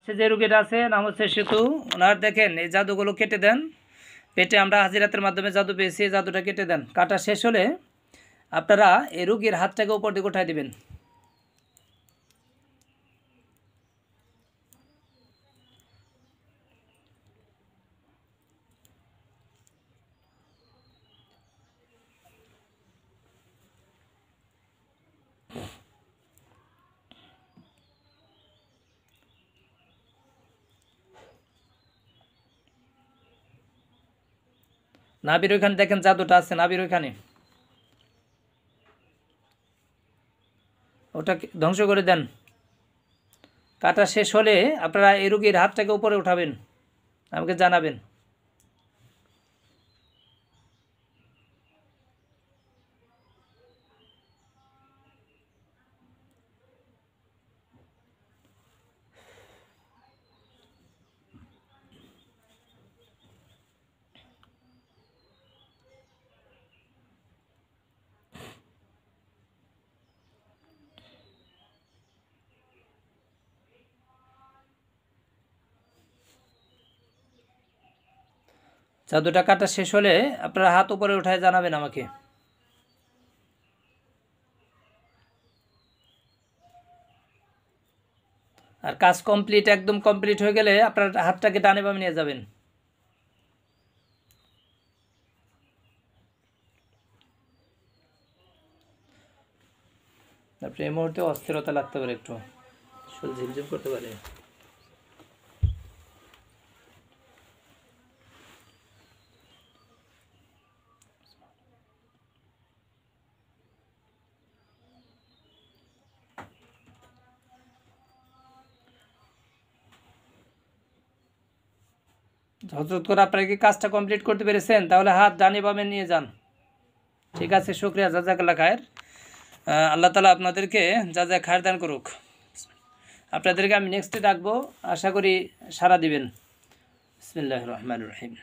সে যে রুগীটা আছে নাম হচ্ছে সেতু, ওনার দেখেন এই জাদুগুলো কেটে দেন। পেটে আমরা হাজিরাতের মাধ্যমে জাদু পেয়েছি, এই জাদুটা কেটে দেন। কাটা শেষ হলে আপনারা এই রুগীর হাতটাকে উপর দিকে উঠাই দিবেন। নাভির ওইখানে দেখেন জাদুটা আছে, নাভির ওইখানে, ওটা ধ্বংস করে দেন। কাটা শেষ হলে আপনারা এই রুগীর হাতটাকে উপরে উঠাবেন, আমাকে জানাবেন। জাদুটা কাটা শেষ হলে আপনারা হাত উপরে উঠায় জানাবেন আমাকে। আর কাজ কমপ্লিট, একদম কমপ্লিট হয়ে গেলে আপনার হাতটাকে ডানে বামে নিয়ে যাবেন। তারপরে এই মুহূর্তে অস্থিরতা লাগতে পারে, একটু শরীর ঝিমঝিম করতে পারে। হজরত করে আপনারা কি কাজটা কমপ্লিট করতে পেরেছেন? তাহলে হাত ডানে বামে নিয়ে যান। ঠিক আছে, শুক্রিয়া, জাজাকাল্লাহ খায়ের। আল্লাহ তালা আপনাদেরকে যা যা খায়ের দান করুক। আপনাদেরকে আমি নেক্সটে ডাকবো, আশা করি সাড়া দিবেন। বিসমিল্লাহির রহমানির রহিম।